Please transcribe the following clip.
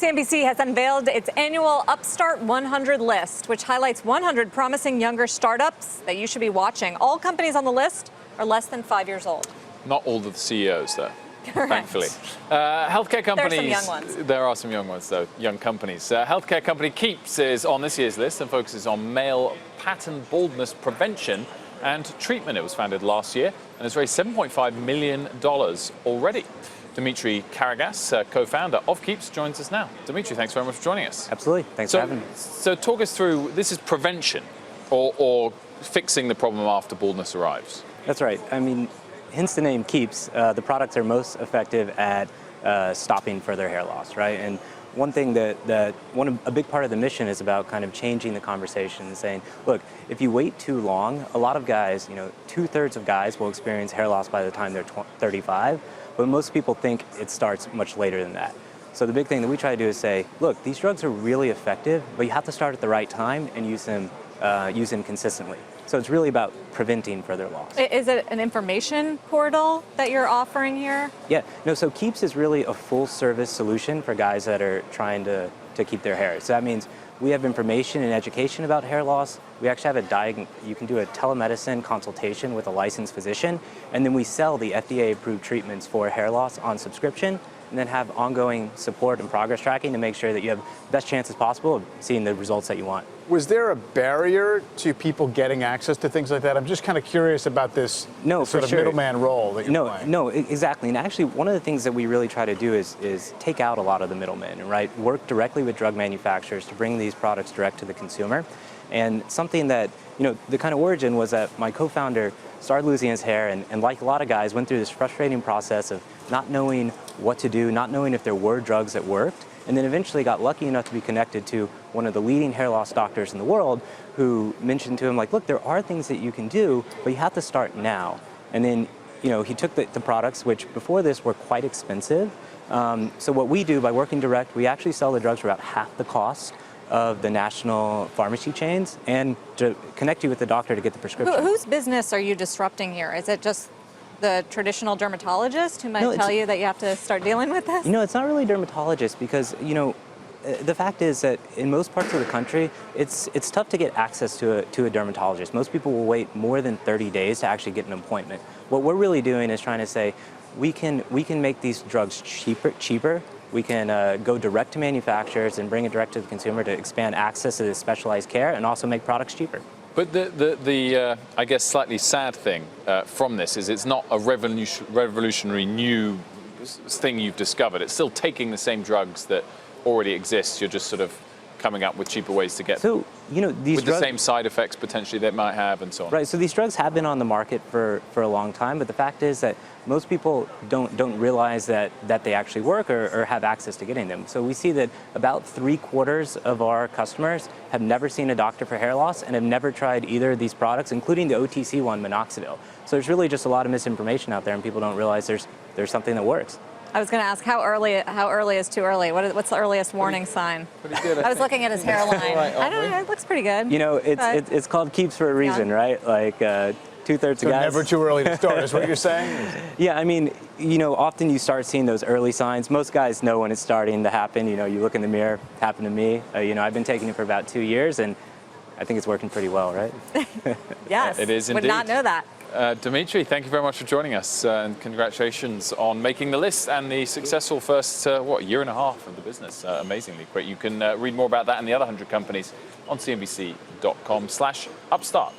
CNBC has unveiled its annual Upstart 100 list, which highlights 100 promising younger startups that you should be watching. All companies on the list are less than 5 years old. Not all of the CEOs, though. Correct. Thankfully. Healthcare companies. There are some young ones. There are some young ones, though. Young companies. Healthcare company Keeps is on this year's list and focuses on male pattern baldness prevention and treatment. It was founded last year and has raised $7.5 million already. Demetri Karagas, co-founder of Keeps, joins us now. Demetri, thanks very much for joining us. Absolutely. Thanks for having me. So talk us through, this is prevention or fixing the problem after baldness arrives. That's right. I mean, hence the name Keeps. The products are most effective at stopping further hair loss, right? And one thing a big part of the mission is about kind of changing the conversation and saying, look, if you wait too long, a lot of guys, 2/3 of guys will experience hair loss by the time they're 35, but most people think it starts much later than that. So the big thing that we try to do is say, look, these drugs are really effective, but you have to start at the right time and use them consistently. So it's really about preventing further loss. Is it an information portal that you're offering here? Yeah, no, so Keeps is really a full service solution for guys that are trying to keep their hair. So that means we have information and education about hair loss. We actually have you can do a telemedicine consultation with a licensed physician, and then we sell the FDA approved treatments for hair loss on subscription, and then have ongoing support and progress tracking to make sure that you have the best chances possible of seeing the results that you want. Was there a barrier to people getting access to things like that? I'm just kind of curious about this sort of middleman role that you're playing. No, exactly. And actually, one of the things that we really try to do is take out a lot of the middlemen, right? Work directly with drug manufacturers to bring these products direct to the consumer. And something that, the kind of origin was that my co-founder started losing his hair and like a lot of guys, went through this frustrating process of not knowing what to do, not knowing if there were drugs that worked, and then eventually got lucky enough to be connected to one of the leading hair loss doctors in the world who mentioned to him, like, look, there are things that you can do, but you have to start now. And then, he took the products, which before this were quite expensive. So what we do by working direct, we actually sell the drugs for about half the cost of the national pharmacy chains and to connect you with the doctor to get the prescription. Whose business are you disrupting here? Is it just the traditional dermatologist who might tell you that you have to start dealing with this? It's not really dermatologists because, the fact is that in most parts of the country, it's tough to get access to a dermatologist. Most people will wait more than 30 days to actually get an appointment. What we're really doing is trying to say, we can make these drugs cheaper. We can go direct to manufacturers and bring it direct to the consumer to expand access to this specialized care and also make products cheaper. But the I guess, slightly sad thing from this is it's not a revolutionary new thing you've discovered. It's still taking the same drugs that already exist. You're just sort of coming up with cheaper ways to get them. These with the same side effects potentially they might have and so on. Right, so these drugs have been on the market for a long time, but the fact is that most people don't realize that they actually work or have access to getting them. So we see that about 3/4 of our customers have never seen a doctor for hair loss and have never tried either of these products, including the OTC one, minoxidil. So there's really just a lot of misinformation out there and people don't realize there's something that works. I was going to ask how early is too early? What's the earliest warning sign? Pretty good, I was looking at his hairline. Right, I don't know, it looks pretty good. It's called Keeps for a reason, right? Like 2/3 So of guys. never too early to start is what you're saying? Yeah, I mean, often you start seeing those early signs. Most guys know when it's starting to happen. You look in the mirror, happened to me. I've been taking it for about 2 years and I think it's working pretty well, right? Yes, it is indeed. Would not know that. Demetri, thank you very much for joining us and congratulations on making the list and the successful first, year and a half of the business. Amazingly great. You can read more about that and the other 100 companies on cnbc.com/upstart.